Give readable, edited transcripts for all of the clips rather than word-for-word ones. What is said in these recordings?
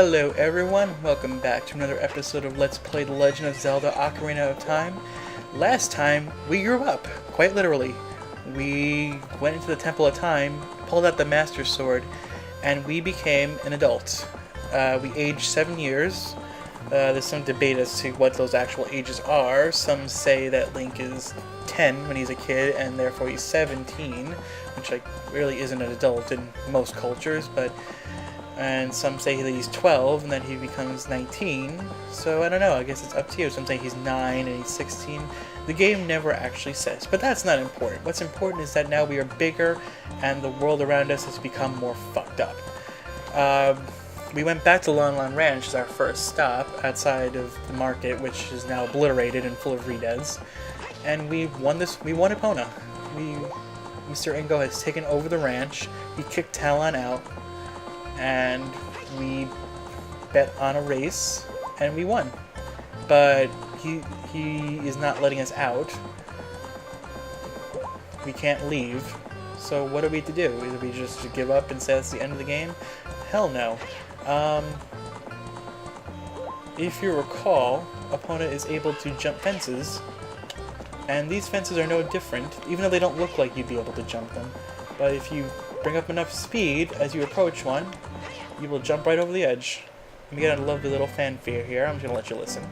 Hello everyone, welcome back to another episode of Let's Play The Legend of Zelda Ocarina of Time. Last time, we grew up, quite literally. We went into the Temple of Time, pulled out the Master Sword, and we became an adult. We aged 7 years. There's some debate as to what those actual ages are. Some say that Link is 10 when he's a kid, and therefore he's 17, which really isn't an adult in most cultures, and some say that he's 12 and then he becomes 19. So I don't know, I guess it's up to you. Some say he's 9 and he's 16. The game never actually says, but that's not important. What's important is that now we are bigger and the world around us has become more fucked up. We went back to Lon Lon Ranch as our first stop outside of the market, which is now obliterated and full of rededs. And we won Epona. Mr. Ingo has taken over the ranch. He kicked Talon out. And we bet on a race, and we won. But he is not letting us out. We can't leave. So what are we to do? Either we just give up and say that's the end of the game? Hell no. If you recall, Epona is able to jump fences, and these fences are no different, even though they don't look like you'd be able to jump them. But if you bring up enough speed as you approach one, you will jump right over the edge. We get a lovely little fanfare here. I'm just going to let you listen.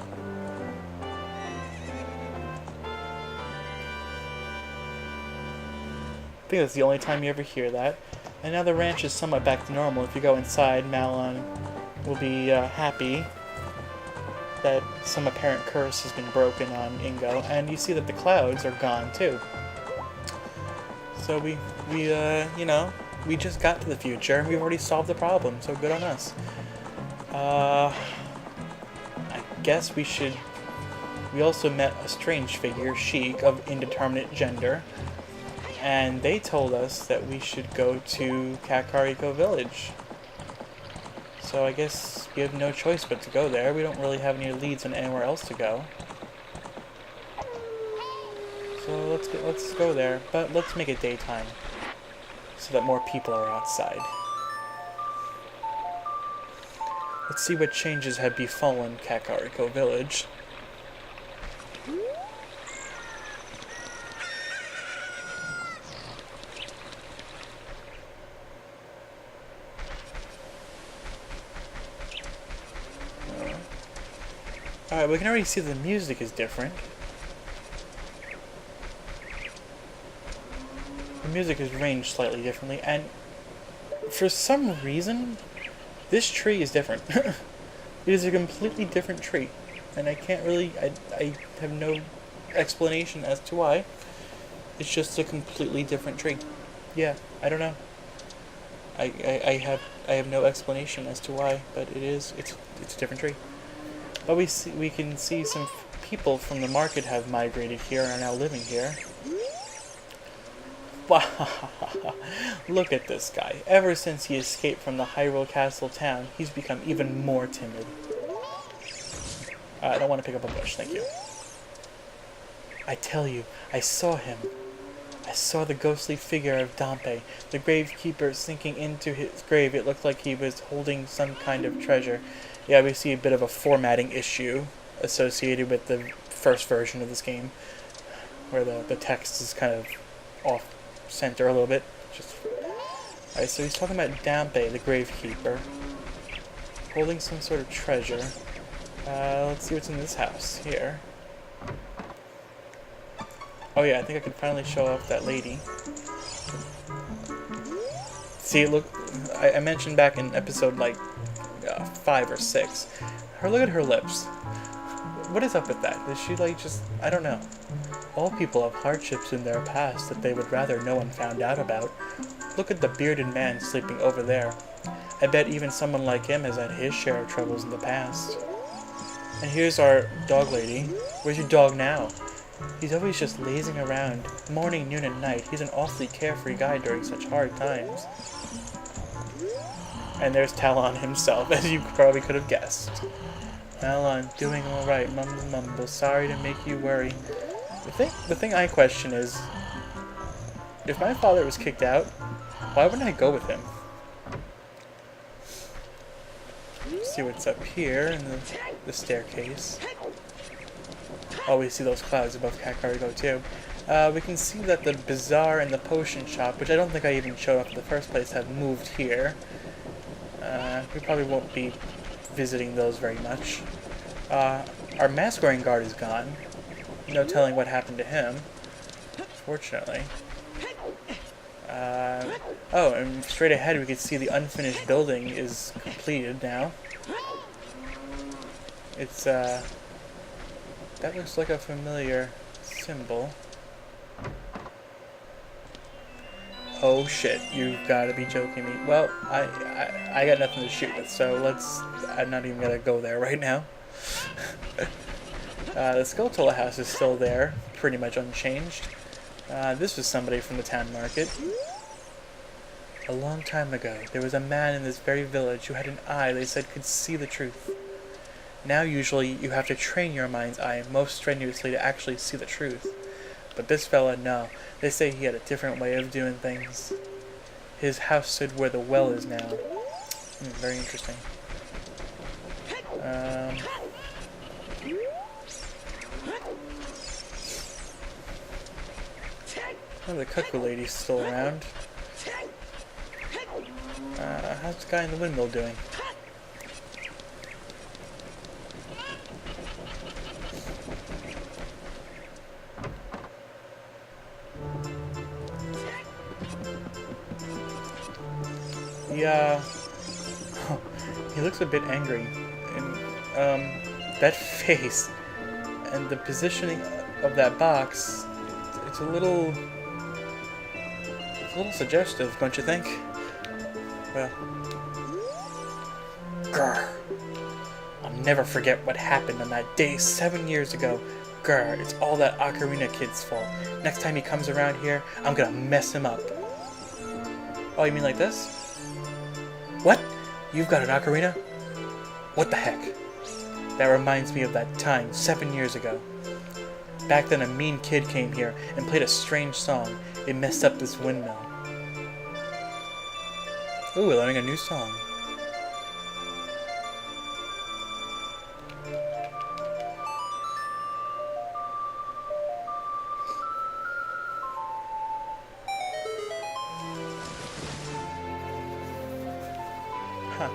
I think that's the only time you ever hear that. And now the ranch is somewhat back to normal. If you go inside, Malon will be happy that some apparent curse has been broken on Ingo. And you see that the clouds are gone too. So we just got to the future, and we've already solved the problem, so good on us. I guess we also met a strange figure, Sheik, of indeterminate gender, and they told us that we should go to Kakariko Village. So I guess we have no choice but to go there. We don't really have any leads on anywhere else to go. So let's go there, but let's make it daytime, so that more people are outside. Let's see what changes have befallen Kakariko Village. Alright, we can already see the music is different. The music is arranged slightly differently, and for some reason, this tree is different. It is a completely different tree, and I have no explanation as to why. It's just a completely different tree. Yeah, I don't know. I have no explanation as to why, but it's a different tree. But we can see some people from the market have migrated here and are now living here. Look at this guy. Ever since he escaped from the Hyrule Castle town, he's become even more timid. I don't want to pick up a bush, thank you. I tell you, I saw him. I saw the ghostly figure of Dampé, the gravekeeper sinking into his grave. It looked like he was holding some kind of treasure. Yeah, we see a bit of a formatting issue associated with the first version of this game, where the text is kind of off center a little bit. Alright, so he's talking about Dampé, the gravekeeper, holding some sort of treasure. Let's see what's in this house here. Oh yeah, I think I can finally show off that lady. See, look, I mentioned back in episode 5 or 6. Look at her lips. What is up with that? Is she just, I don't know. All people have hardships in their past that they would rather no one found out about. Look at the bearded man sleeping over there. I bet even someone like him has had his share of troubles in the past. And here's our dog lady. Where's your dog now? He's always just lazing around, morning, noon, and night. He's an awfully carefree guy during such hard times. And there's Talon himself, as you probably could have guessed. Talon, doing alright, mumble mumble, sorry to make you worry. The thing I question is, if my father was kicked out, why wouldn't I go with him? see what's up here in the staircase. Oh, we see those clouds above Kakariko too. We can see that the bazaar and the potion shop, which I don't think I even showed up in the first place, have moved here. We probably won't be visiting those very much. Our mask-wearing guard is gone. No telling what happened to him, fortunately. Oh, and straight ahead we can see the unfinished building is completed now. It's, that looks like a familiar symbol. Oh shit, you've gotta be joking me. Well, I got nothing to shoot with, so I'm not even gonna go there right now. The Skulltula house is still there, pretty much unchanged. This was somebody from the town market. A long time ago, there was a man in this very village who had an eye they said could see the truth. Now usually you have to train your mind's eye most strenuously to actually see the truth. But this fella, no. They say he had a different way of doing things. His house stood where the well is now. Very interesting. Oh, the cuckoo lady's still around. How's the guy in the windmill doing? He looks a bit angry, and that face and the positioning of that box, it's a little suggestive, don't you think? Well, grr. I'll never forget what happened on that day 7 years ago. Grr, it's all that Ocarina kid's fault. Next time he comes around here, I'm gonna mess him up. Oh, you mean like this? What? You've got an ocarina? What the heck? That reminds me of that time, 7 years ago. Back then a mean kid came here and played a strange song. It messed up this windmill. Ooh, we're learning a new song. Huh.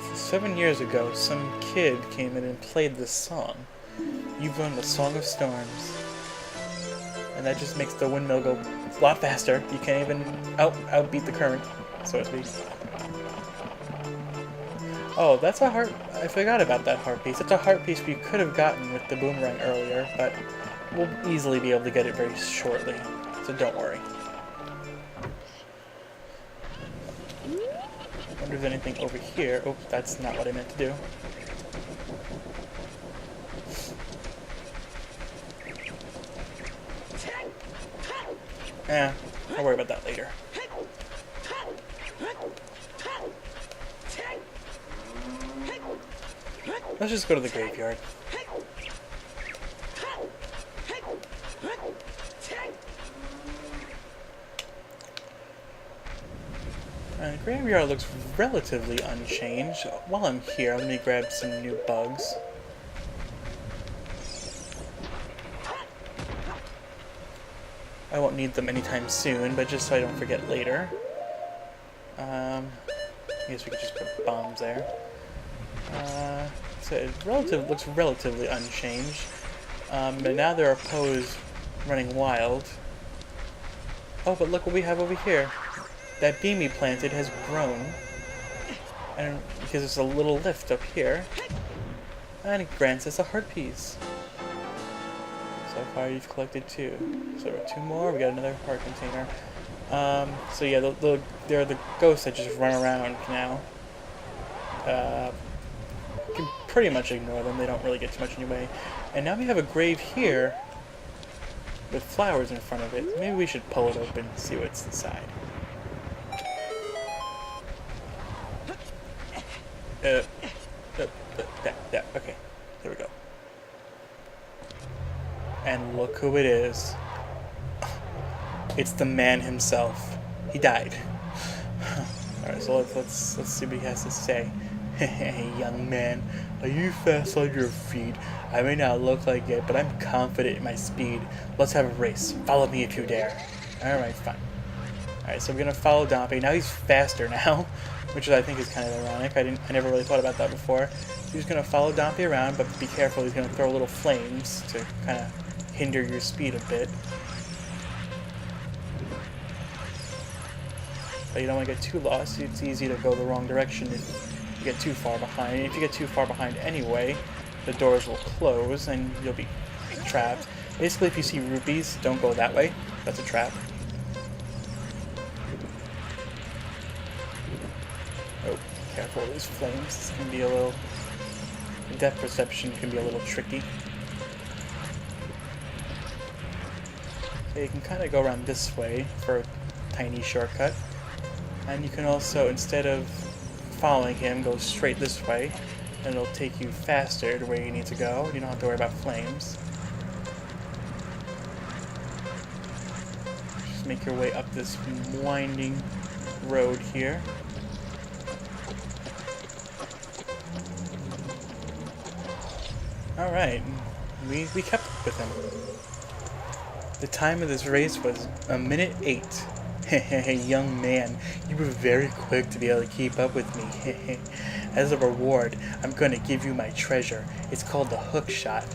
So 7 years ago, some kid came in and played this song. You've learned the Song of Storms. And that just makes the windmill go a lot faster. You can't even outbeat the current, so to speak. Oh, that's a heart. I forgot about that heart piece. It's a heart piece we could have gotten with the boomerang earlier, but we'll easily be able to get it very shortly, so don't worry. I wonder if there's anything over here. Oh, that's not what I meant to do. I'll worry about that later. Let's just go to the graveyard. The graveyard looks relatively unchanged. While I'm here, let me grab some new bugs. I won't need them anytime soon, but just so I don't forget later. I guess we could just put bombs there. So it looks relatively unchanged. But now there are Poes running wild. Oh, but look what we have over here. That beam we planted has grown. And because there's a little lift up here. And it grants us a heart piece. So far you've collected 2. So 2 more, we got another heart container. So yeah, there are the ghosts that just run around now. You can pretty much ignore them, they don't really get too much in your way. And now we have a grave here with flowers in front of it. Maybe we should pull it open and see what's inside. Okay, there we go. And look who it is. It's the man himself. He died. Alright, So let's see what he has to say. Hey, young man, are you fast on your feet? I may not look like it, but I'm confident in my speed. Let's have a race. Follow me if you dare. Alright, fine. Alright, so we're gonna follow Dompe. Now he's faster now, which I think is kind of ironic. I never really thought about that before. So he's gonna follow Dompe around, but be careful, he's gonna throw little flames to kind of hinder your speed a bit. But you don't want to get too lost. It's easy to go the wrong direction if you get too far behind. And if you get too far behind anyway, the doors will close and you'll be trapped. Basically, if you see rupees, don't go that way. That's a trap. Oh, careful with these flames. This can be a little... depth perception can be a little tricky. So you can kind of go around this way for a tiny shortcut. And you can also, instead of following him, go straight this way, and it'll take you faster to where you need to go. You don't have to worry about flames. Just make your way up this winding road here. Alright, we kept up with him. The time of this race was 1:08. Hehe, young man, you were very quick to be able to keep up with me. As a reward, I'm going to give you my treasure. It's called the hook shot.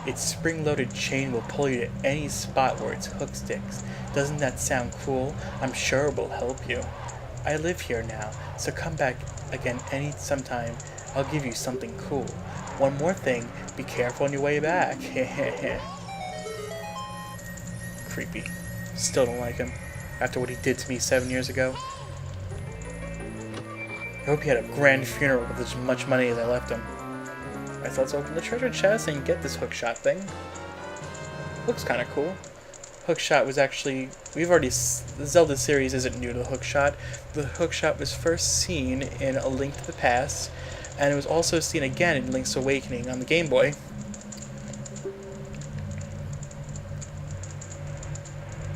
Its spring-loaded chain will pull you to any spot where its hook sticks. Doesn't that sound cool? I'm sure it will help you. I live here now, so come back again sometime. I'll give you something cool. One more thing, be careful on your way back. Creepy. Still don't like him. After what he did to me 7 years ago. I hope he had a grand funeral with as much money as I left him. Alright, so let's open the treasure chest and get this hookshot thing. Looks kind of cool. Hookshot was actually... the Zelda series isn't new to the hookshot. The hookshot was first seen in A Link to the Past, and it was also seen again in Link's Awakening on the Game Boy.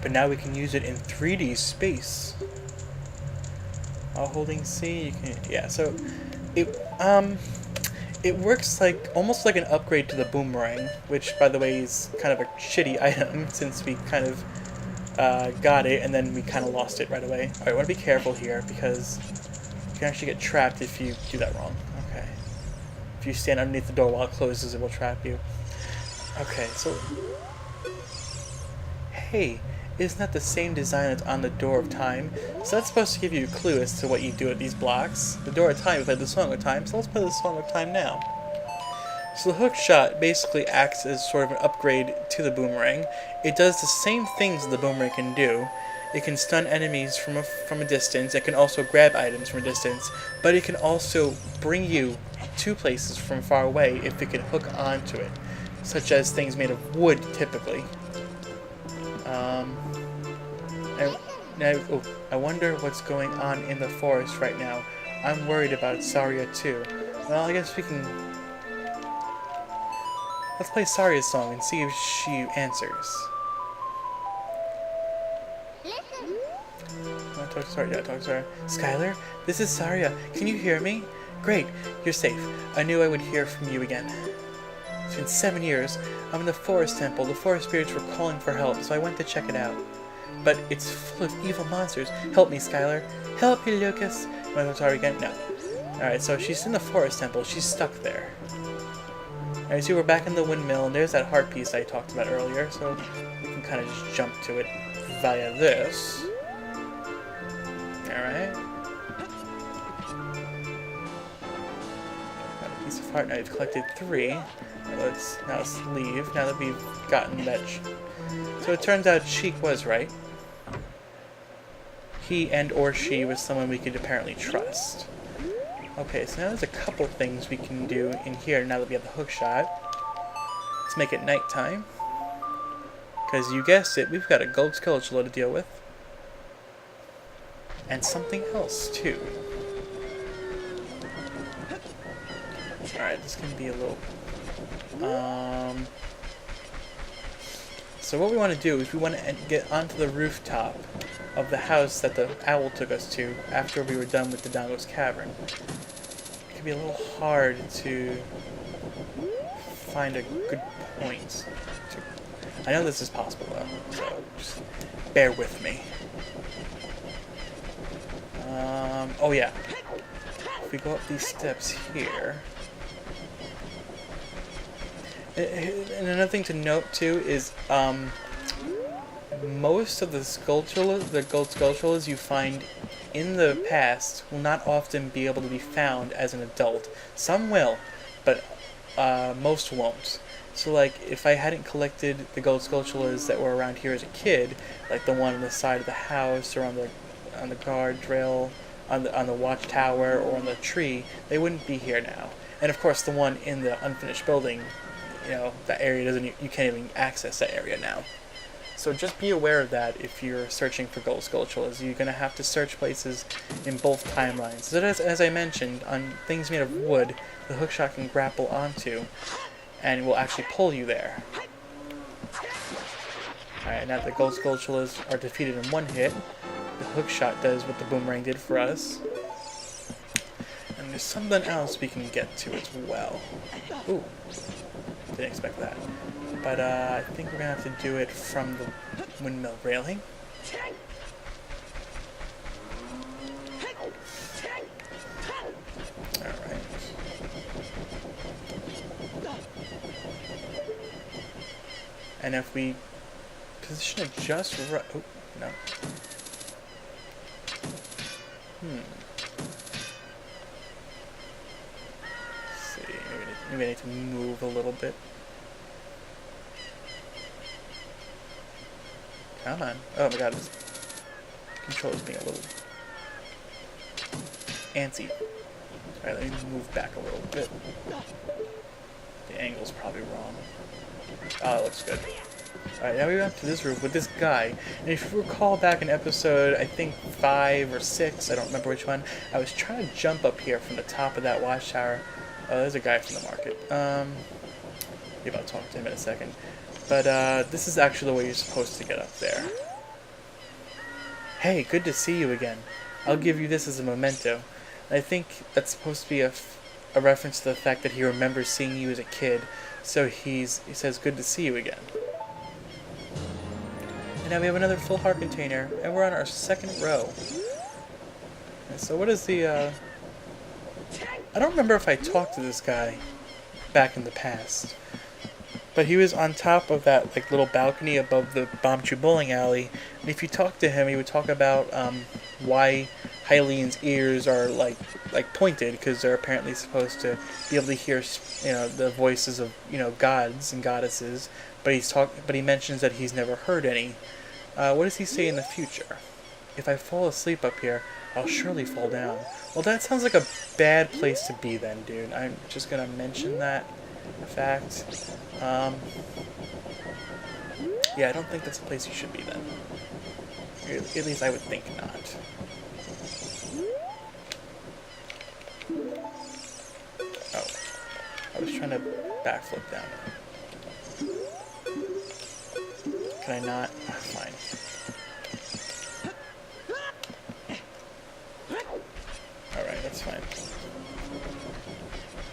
But now we can use it in 3D space. While holding C, you can... yeah, so... it works like... almost like an upgrade to the boomerang, which, by the way, is kind of a shitty item, since we kind of got it, and then we kind of lost it right away. Alright, I want to be careful here, because you can actually get trapped if you do that wrong. Okay. If you stand underneath the door while it closes, it will trap you. Okay, so... hey! Isn't that the same design that's on the Door of Time? So that's supposed to give you a clue as to what you do at these blocks. The Door of Time, we played the Song of Time, so let's play the Song of Time now. So the hook shot basically acts as sort of an upgrade to the boomerang. It does the same things the boomerang can do. It can stun enemies from a distance. It can also grab items from a distance. But it can also bring you to places from far away if it can hook onto it. Such as things made of wood, typically. I wonder what's going on in the forest right now. I'm worried about Saria too. Well, I guess we can... let's play Saria's song and see if she answers. Talk to Saria. Yeah, talk to Saria. Skylar, this is Saria. Can you hear me? Great, you're safe. I knew I would hear from you again. It's been 7 years. I'm in the forest temple. The forest spirits were calling for help, so I went to check it out. But it's full of evil monsters. Help me, Skylar. Help me, Lucas. Am I going to talk again? No. Alright, so she's in the forest temple. She's stuck there. Alright, so we're back in the windmill, and there's that heart piece I talked about earlier, so we can kind of just jump to it via this. Alright. Got a piece of heart. Now we've collected 3. Now let's leave, now that we've gotten that... so it turns out Sheik was right. He and or she was someone we could apparently trust. Okay, so now there's a couple things we can do in here now that we have the hook shot. Let's make it nighttime. Because you guessed it, we've got a gold skeleton to deal with. And something else, too. Alright, this can be a little... so what we want to do is we want to get onto the rooftop of the house that the owl took us to after we were done with the Dongo's Cavern. It can be a little hard to find a good point. I know this is possible though, so just bear with me. Oh yeah. If we go up these steps here... And another thing to note too is most of the gold sculptures you find in the past will not often be able to be found as an adult. Some will, but most won't. So like if I hadn't collected the gold sculptures that were around here as a kid, like the one on the side of the house or on the guardrail, on the watchtower or on the tree, they wouldn't be here now. And of course the one in the unfinished building, you know, that area you can't even access that area now. So just be aware of that if you're searching for gold sculptures. You're going to have to search places in both timelines. So as I mentioned, on things made of wood, the hookshot can grapple onto and will actually pull you there. Alright, now the gold sculptures are defeated in one hit. The hookshot does what the boomerang did for us. And there's something else we can get to as well. Ooh. Didn't expect that. But I think we're going to have to do it from the windmill railing. Alright. And if we position it just right... Oh, no. Let's see. Maybe I need to move a little bit. Come on. Oh my god, this controller's being a little antsy. Alright, let me move back a little bit. The angle's probably wrong. Oh, it looks good. Alright, now we're up to this roof with this guy. And if you recall back in episode, I think 5 or 6, I don't remember which one, I was trying to jump up here from the top of that watchtower. Oh, there's a guy from the market. Maybe I'll talk to him in a second. But this is actually the way you're supposed to get up there. Hey, good to see you again. I'll give you this as a memento. And I think that's supposed to be a reference to the fact that he remembers seeing you as a kid. So he says, good to see you again. And now we have another full heart container, and we're on our second row. And so what is the, I don't remember if I talked to this guy back in the past. But he was on top of that like little balcony above the Bombchu bowling alley, and if you talk to him, he would talk about why Hylian's ears are like pointed, because they're apparently supposed to be able to hear, you know, the voices of, you know, gods and goddesses. But he mentions that he's never heard any. What does he say in the future? If I fall asleep up here, I'll surely fall down. Well, that sounds like a bad place to be then, dude. I'm just gonna mention that fact. Yeah, I don't think that's a place you should be then. At least I would think not. Oh. I was trying to backflip down. Can I not? Oh, fine. Alright, that's fine.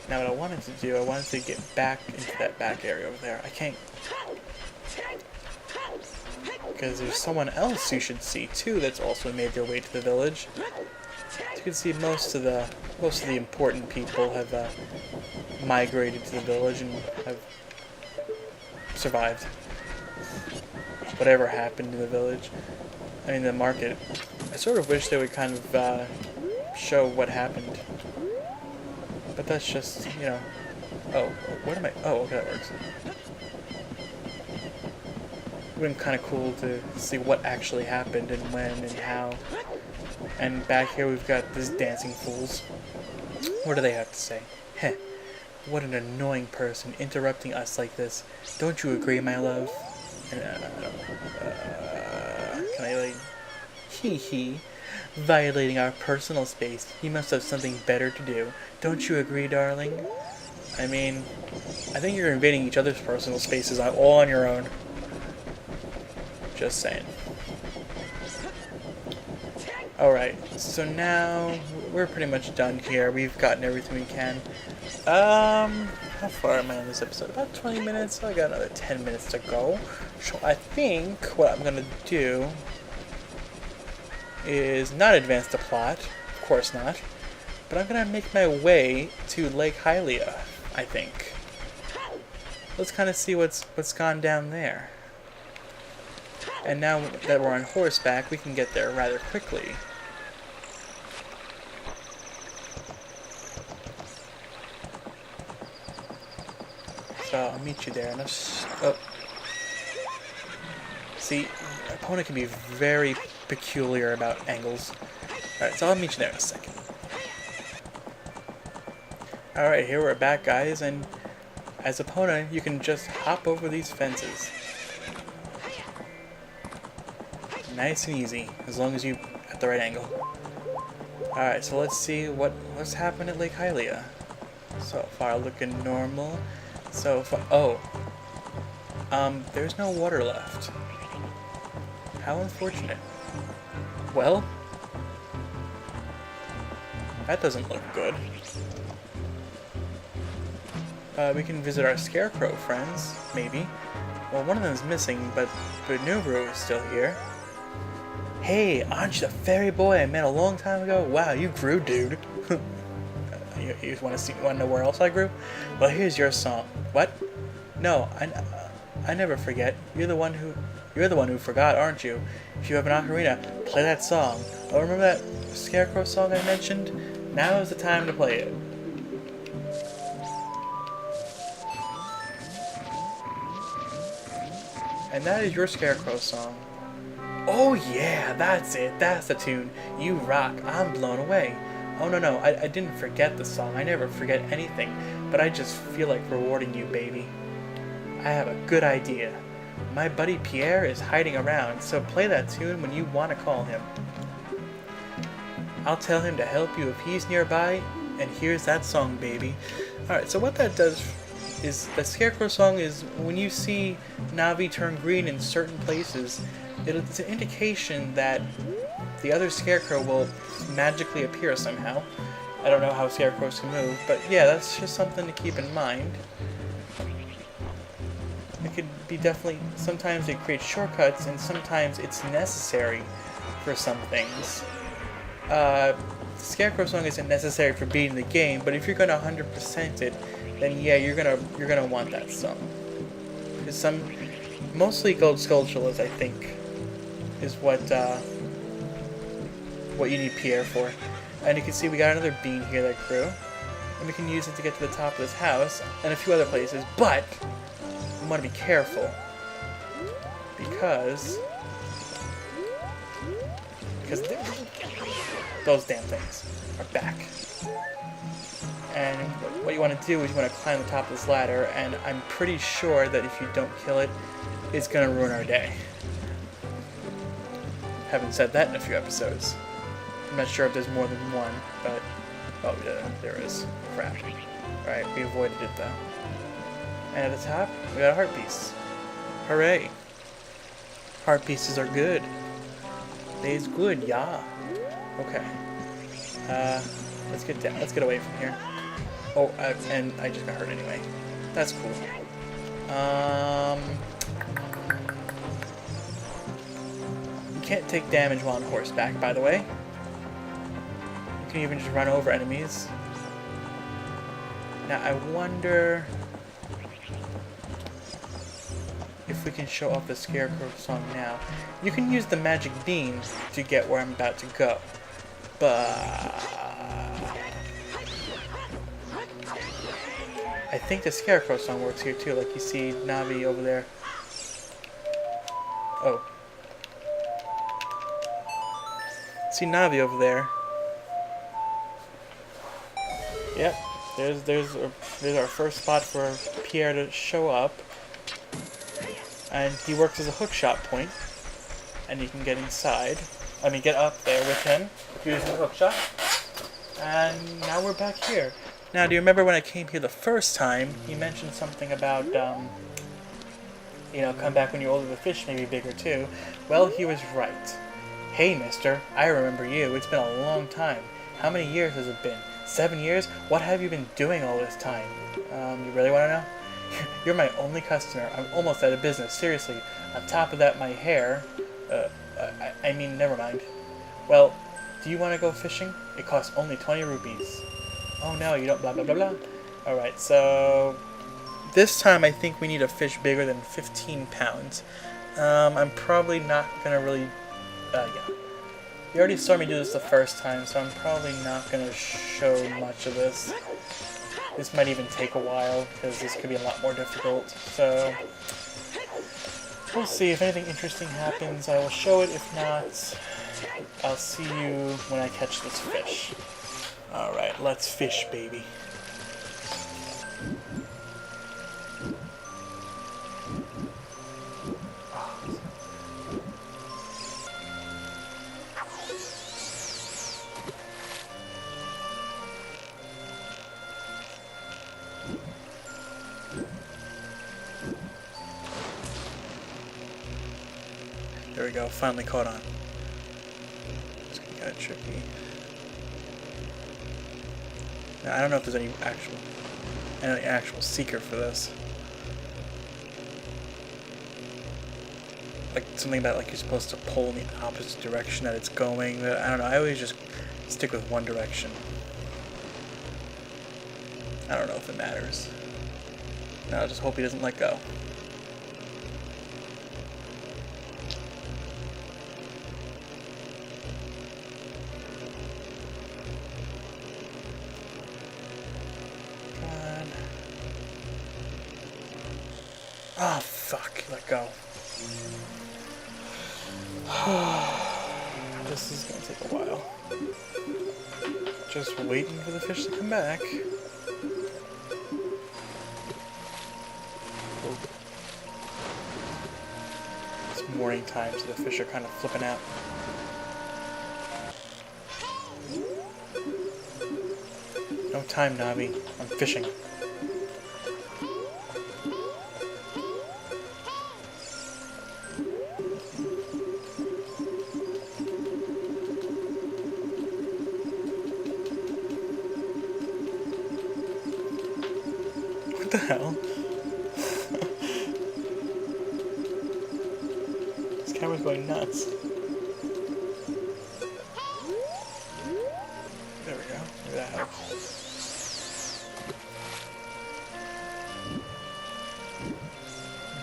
Now what I wanted to do, I wanted to get back into that back area over there. I can't... Because there's someone else you should see too that's also made their way to the village. As you can see, most of the important people have migrated to the village and have survived whatever happened in the village. I mean, the market. I sort of wish they would kind of show what happened. But that's just, you know... Oh, what am I... Oh, okay, that works. It would have been kind of cool to see what actually happened and when and how. And back here we've got these dancing fools. What do they have to say? Heh. What an annoying person interrupting us like this. Don't you agree, my love? And, can I, like... Hee hee. Violating our personal space. He must have something better to do. Don't you agree, darling? I mean, I think you're invading each other's personal spaces all on your own. Just saying. Alright, so now we're pretty much done here. We've gotten everything we can. How far am I in this episode? About 20 minutes, so I got another 10 minutes to go. So I think what I'm gonna do is not advance the plot, of course not, but I'm gonna make my way to Lake Hylia, I think. Let's kind of see what's gone down there. And now that we're on horseback, we can get there rather quickly. So I'll meet you there. Oh. See, our opponent can be very peculiar about angles. Alright, so I'll meet you there in a second. Alright, here we're back, guys, and as opponent, you can just hop over these fences. Nice and easy, as long as you at the right angle. Alright, so let's see what's happened at Lake Hylia. So far looking normal. So far, there's no water left. How unfortunate. Well, that doesn't look good. We can visit our scarecrow friends, maybe. Well, one of them is missing, but Nubru is still here. Hey, aren't you the fairy boy I met a long time ago? Wow, you grew, dude. You want to know where else I grew? Well, here's your song. What? No, I never forget. You're the one who forgot, aren't you? If you have an ocarina, play that song. Oh, remember that scarecrow song I mentioned? Now is the time to play it. And that is your scarecrow song. Oh yeah, that's it. That's the tune. You rock. I'm blown away. Oh no, I didn't forget the song. I never forget anything. But I just feel like rewarding you, baby. I have a good idea. My buddy Pierre is hiding around, so play that tune when you want to call him. I'll tell him to help you if he's nearby, and here's that song, baby. Alright, so what that does is, the scarecrow song is when you see Navi turn green in certain places, it's an indication that the other scarecrow will magically appear somehow. I don't know how scarecrows can move, but yeah, that's just something to keep in mind. It could be definitely, sometimes it creates shortcuts, and sometimes it's necessary for some things. The scarecrow song isn't necessary for beating the game, but if you're gonna 100% it, then yeah, you're gonna want that song. Because mostly gold skulltulas, I think, is what you need Pierre for. And you can see we got another bean here that grew, and we can use it to get to the top of this house and a few other places. But we want to be careful because those damn things are back. And what you want to do is you want to climb the top of this ladder, and I'm pretty sure that if you don't kill it, it's going to ruin our day. Haven't said that in a few episodes. I'm not sure if there's more than one, but... oh, yeah, there is. Crap. Alright, we avoided it though. And at the top, we got a heart piece. Hooray! Heart pieces are good. They's good, yeah. Okay. Let's get down. Let's get away from here. Oh, and I just got hurt anyway. That's cool. You can't take damage while on horseback, by the way. You can even just run over enemies. Now, I wonder if we can show off the scarecrow song now. You can use the magic bean to get where I'm about to go, but I think the scarecrow song works here too, like you see Navi over there. Oh. See Navi over there. Yep, there's our first spot for Pierre to show up. And he works as a hook shot point. And you can get inside. I mean, get up there with him using the hook shot. And now we're back here. Now, do you remember when I came here the first time, you mentioned something about, you know, come back when you're older, the fish may be bigger too. Well, he was right. Hey, mister, I remember you. It's been a long time. How many years has it been? 7 years? What have you been doing all this time? You really want to know? You're my only customer. I'm almost out of business. Seriously. On top of that, my hair... I mean, never mind. Well, do you want to go fishing? It costs only 20 rupees. Oh no, you don't blah blah blah blah. Alright, so... This time I think we need a fish bigger than 15 pounds. I'm probably not going to really... yeah. You already saw me do this the first time, so I'm probably not going to show much of this. This might even take a while, because this could be a lot more difficult, so... We'll see. If anything interesting happens, I will show it. If not, I'll see you when I catch this fish. Alright, let's fish, baby. There we go, finally caught on. It's getting kind of tricky. Now, I don't know if there's any actual seeker for this. Like something about like you're supposed to pull in the opposite direction that it's going. But I don't know. I always just stick with one direction. I don't know if it matters. No, I just hope he doesn't let go. Oh, fuck. Let go. This is gonna take a while. Just waiting for the fish to come back. It's morning time, so the fish are kind of flipping out. No time, Navi. I'm fishing. What the hell? This camera's going nuts. There we go. Maybe that helps.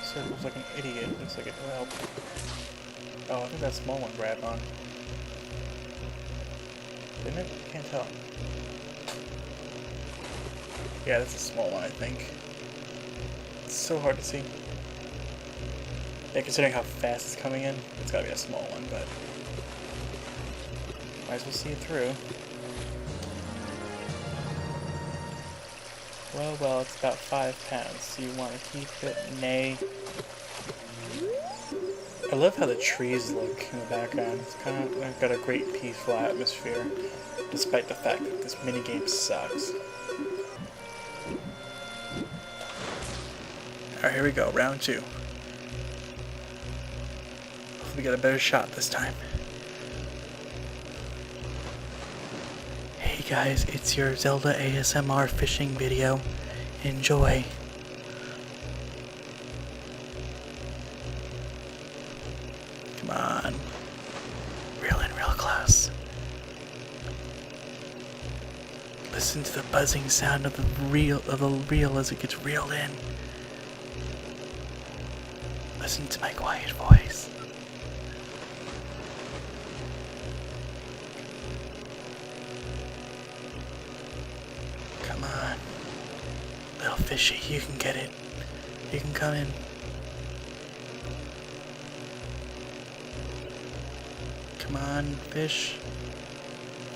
Circles like an idiot. Looks like it will help. Oh, I think that small one grabbed on. Didn't it? Can't tell. Yeah, that's a small one, I think. It's so hard to see. Yeah, considering how fast it's coming in, it's gotta be a small one, but... might as well see it through. Well, it's about 5 pounds, so you want to keep it, nay. I love how the trees look in the background. It's kind of got a great peaceful atmosphere, despite the fact that this minigame sucks. Alright, here we go, round 2. Hopefully we get a better shot this time. Hey guys, it's your Zelda ASMR fishing video. Enjoy. Come on. Reel in real close. Listen to the buzzing sound of the reel as it gets reeled in. Listen to my quiet voice. Come on. Little fishy, you can get it. You can come in. Come on, fish.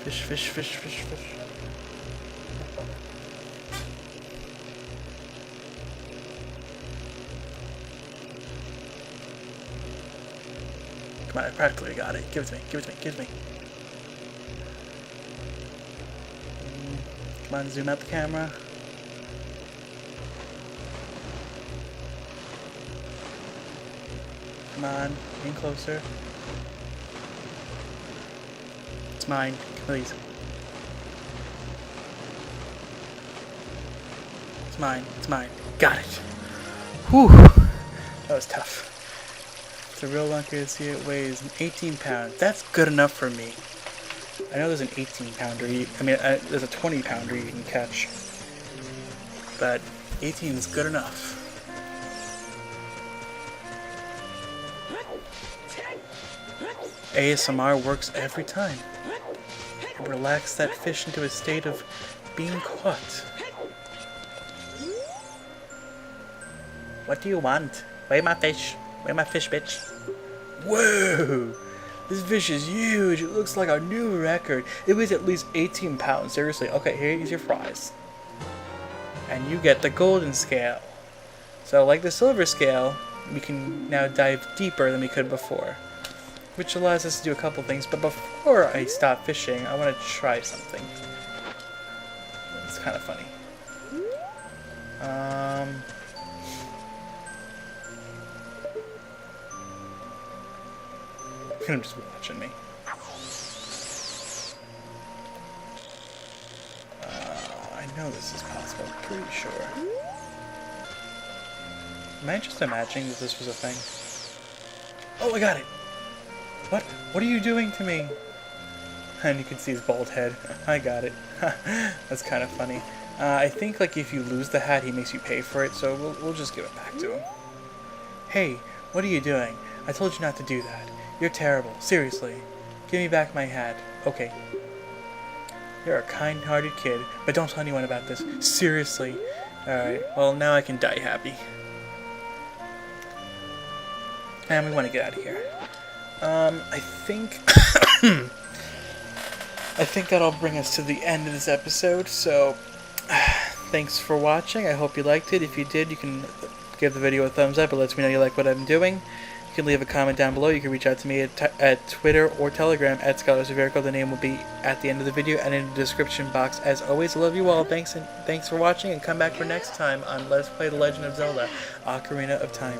Fish, fish, fish, fish, fish. Come on, I practically got it. Give it to me, give it to me, give it to me. Come on, zoom out the camera. Come on, in closer. It's mine. Please. It's mine. It's mine. Got it. Whew. That was tough. The real lunker is here. It weighs 18 pounds. That's good enough for me. I know there's an 18 pounder. There's a 20 pounder you can catch. But 18 is good enough. ASMR works every time. It relaxes that fish into a state of being caught. What do you want? Weigh my fish. Weigh my fish, bitch. Whoa! This fish is huge. It looks like a new record. It weighs at least 18 pounds. Seriously. Okay, here's your fries. And you get the golden scale. So, like the silver scale, we can now dive deeper than we could before. Which allows us to do a couple things. But before I stop fishing, I want to try something. It's kind of funny. I'm just watching me. I know this is possible. I'm pretty sure. Am I just imagining that this was a thing? Oh, I got it! What? What are you doing to me? And you can see his bald head. I got it. That's kind of funny. I think like if you lose the hat, he makes you pay for it, so we'll just give it back to him. Hey, what are you doing? I told you not to do that. You're terrible. Seriously. Give me back my hat. Okay. You're a kind-hearted kid, but don't tell anyone about this. Seriously. Alright, well now I can die happy. And we want to get out of here. I think... I think that'll bring us to the end of this episode, so... Thanks for watching. I hope you liked it. If you did, you can give the video a thumbs up. It lets me know you like what I'm doing. You can leave a comment down below. You can reach out to me at Twitter or Telegram at ScholarSeverico. The name will be at the end of the video and in the description box. As always, I love you all. Thanks for watching, and come back for next time on Let's Play The Legend of Zelda Ocarina of Time.